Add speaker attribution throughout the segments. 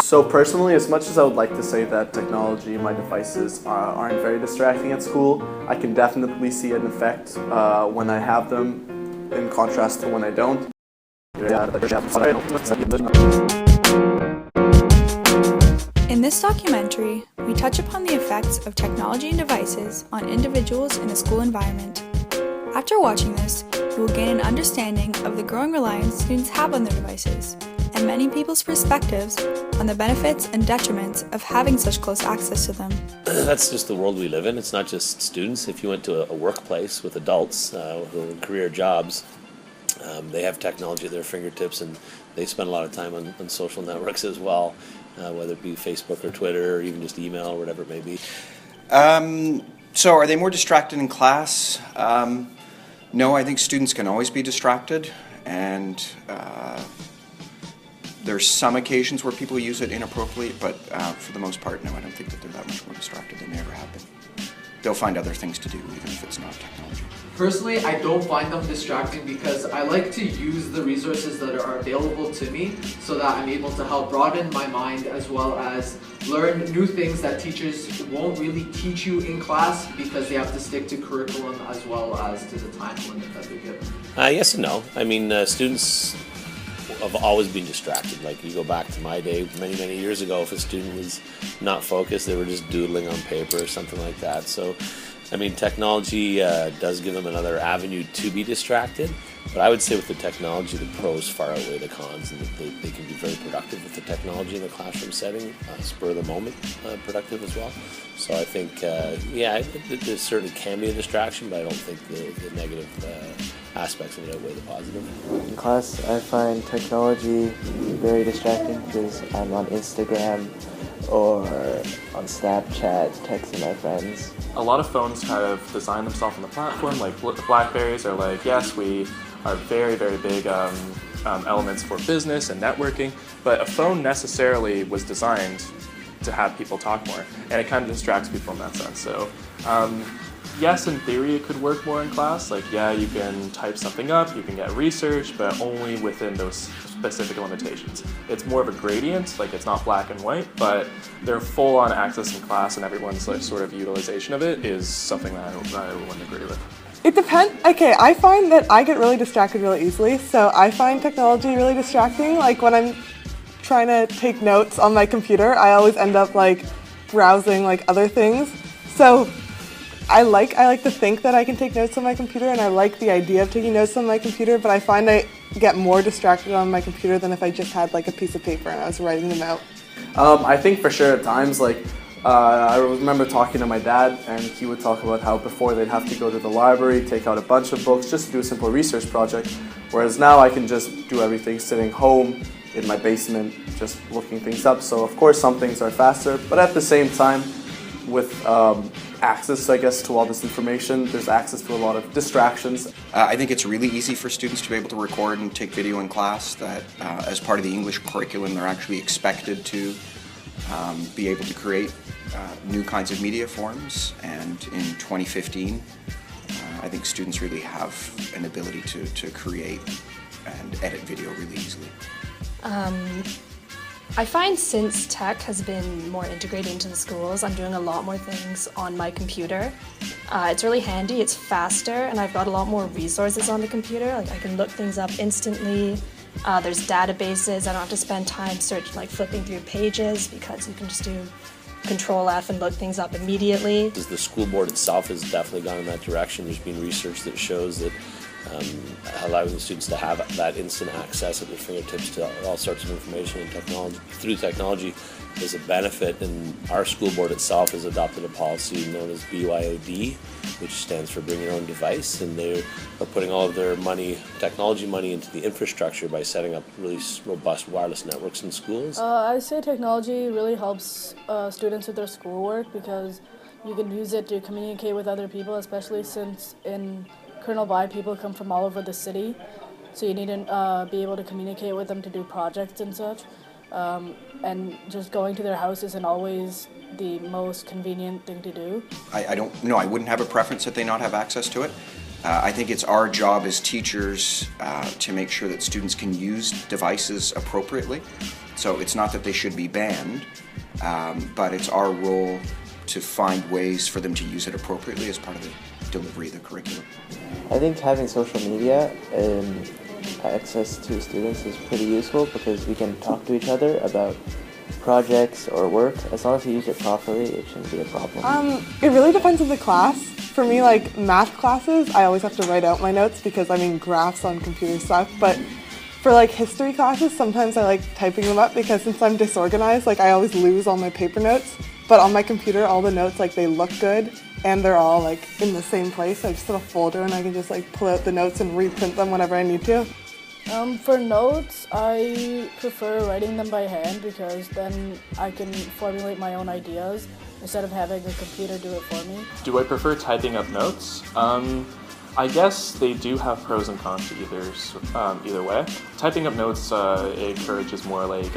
Speaker 1: So personally, as much as I would like to say that technology and my devices aren't very distracting at school, I can definitely see an effect when I have them in contrast to when I don't.
Speaker 2: In this documentary, we touch upon the effects of technology and devices on individuals in a school environment. After watching this, you will gain an understanding of the growing reliance students have on their devices, and many people's perspectives on the benefits and detriments of having such close access to them.
Speaker 3: That's just the world we live in. It's not just students. If you went to a workplace with adults who are in career jobs, they have technology at their fingertips, and they spend a lot of time on social networks as well, whether it be Facebook or Twitter or even just email or whatever it may be.
Speaker 4: So are they more distracted in class? No, I think students can always be distracted, and there's some occasions where people use it inappropriately, but for the most part, no, I don't think that they're that much more distracted than they ever have been. They'll find other things to do, even if it's not technology.
Speaker 5: Personally, I don't find them distracting because I like to use the resources that are available to me so that I'm able to help broaden my mind as well as learn new things that teachers won't really teach you in class because they have to stick to curriculum as well as to the time limit that they're given.
Speaker 3: Yes and no. I mean, students have always been distracted. Like, you go back to my day many years ago, if a student was not focused, they were just doodling on paper or something like that. So I mean, technology does give them another avenue to be distracted, but I would say with the technology, the pros far outweigh the cons, and they can be very productive with the technology in the classroom setting, spur of the moment productive as well. So I think, yeah, there certainly can be a distraction, but I don't think the negative aspects of it outweigh the positive.
Speaker 6: In class, I find technology very distracting because I'm on Instagram or on Snapchat texting my friends.
Speaker 7: A lot of phones kind of design themselves on the platform, like Blackberries are like, yes, we are very big elements for business and networking, but a phone necessarily was designed to have people talk more, and it kind of distracts people in that sense. So yes, in theory it could work more in class, like yeah, you can type something up, you can get research, but only within those specific limitations. It's more of a gradient, like it's not black and white, but their full-on access in class and everyone's like sort of utilization of it is something that I wouldn't agree with.
Speaker 8: It depends. Okay, I find that I get really distracted really easily, so I find technology really distracting. Like when I'm trying to take notes on my computer, I always end up like browsing like other things. So I like to think that I can take notes on my computer, and I like the idea of taking notes on my computer, but I find I get more distracted on my computer than if I just had like a piece of paper and I was writing them out.
Speaker 1: I think for sure at times, like, I remember talking to my dad, and he would talk about how before they'd have to go to the library, take out a bunch of books just to do a simple research project, whereas now I can just do everything sitting home in my basement, just looking things up. So of course some things are faster, but at the same time, with access, I guess, to all this information, there's access to a lot of distractions.
Speaker 4: I think it's really easy for students to be able to record and take video in class, that as part of the English curriculum they're actually expected to be able to create new kinds of media forms, and in 2015 I think students really have an ability to create and edit video really easily.
Speaker 9: I find since tech has been more integrated into the schools, I'm doing a lot more things on my computer. It's really handy, it's faster, and I've got a lot more resources on the computer. Like I can look things up instantly. There's databases. I don't have to spend time flipping through pages, because you can just do Control F and look things up immediately.
Speaker 3: The school board itself has definitely gone in that direction. There's been research that shows that allowing the students to have that instant access at their fingertips to all sorts of information and technology through technology is a benefit, and our school board itself has adopted a policy known as BYOD, which stands for Bring Your Own Device, and they are putting all of their technology money into the infrastructure by setting up really robust wireless networks in schools.
Speaker 10: I say technology really helps students with their schoolwork, because you can use it to communicate with other people, especially since in Colonel By people come from all over the city, so you need to be able to communicate with them to do projects and such. And just going to their house isn't always the most convenient thing to do.
Speaker 4: I wouldn't have a preference that they not have access to it. I think it's our job as teachers to make sure that students can use devices appropriately. So it's not that they should be banned, but it's our role to find ways for them to use it appropriately as part of the delivery of the curriculum.
Speaker 6: I think having social media and access to students is pretty useful because we can talk to each other about projects or work. As long as you use it properly, it shouldn't be a problem.
Speaker 8: It really depends on the class. For me, like math classes, I always have to write out my notes because graphs on computers suck. But for like history classes, sometimes I like typing them up because since I'm disorganized, like I always lose all my paper notes. But on my computer, all the notes, like they look good and they're all like in the same place. I just have a folder and I can just like pull out the notes and reprint them whenever I need to.
Speaker 10: For notes, I prefer writing them by hand because then I can formulate my own ideas instead of having a computer do it for me.
Speaker 7: Do I prefer typing up notes? I guess they do have pros and cons to either way. Typing up notes encourages more like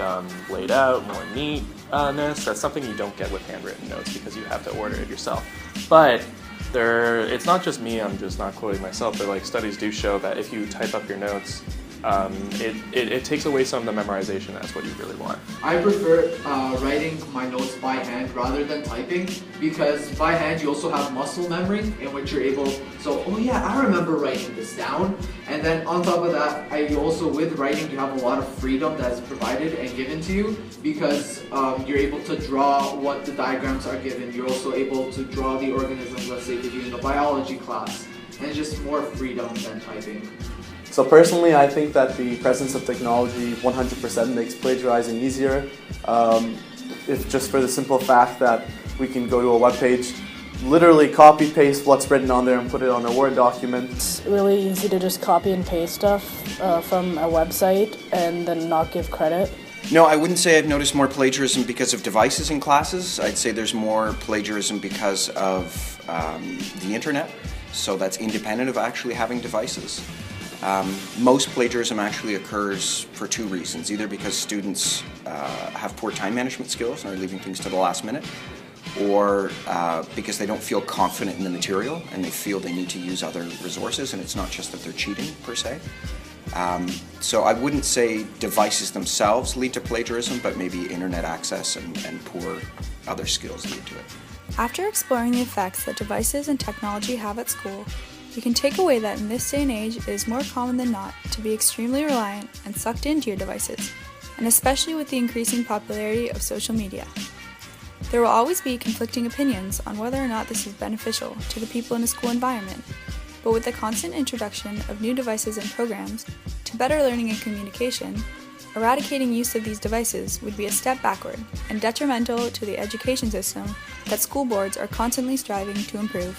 Speaker 7: laid out, more neatness. That's something you don't get with handwritten notes because you have to order it yourself. But it's not just me, I'm just not quoting myself, but like studies do show that if you type up your notes, it takes away some of the memorization. That's what you really want.
Speaker 5: I prefer writing my notes by hand rather than typing because by hand you also have muscle memory in which you're able, oh yeah, I remember writing this down. And then on top of that, with writing you have a lot of freedom that's provided and given to you because you're able to draw what the diagrams are given. You're also able to draw the organisms, let's say if you're in a biology class, and it's just more freedom than typing.
Speaker 1: So personally, I think that the presence of technology 100% makes plagiarizing easier. If just for the simple fact that we can go to a web page, literally copy paste what's written on there and put it on a Word document.
Speaker 10: It's really easy to just copy and paste stuff from a website and then not give credit.
Speaker 4: No, I wouldn't say I've noticed more plagiarism because of devices in classes. I'd say there's more plagiarism because of the internet. So that's independent of actually having devices. Most plagiarism actually occurs for two reasons, either because students have poor time management skills and are leaving things to the last minute, or because they don't feel confident in the material and they feel they need to use other resources, and it's not just that they're cheating per se. So I wouldn't say devices themselves lead to plagiarism, but maybe internet access and poor other skills lead to it.
Speaker 2: After exploring the effects that devices and technology have at school, you can take away that in this day and age it is more common than not to be extremely reliant and sucked into your devices, and especially with the increasing popularity of social media. There will always be conflicting opinions on whether or not this is beneficial to the people in a school environment, but with the constant introduction of new devices and programs to better learning and communication, eradicating use of these devices would be a step backward and detrimental to the education system that school boards are constantly striving to improve.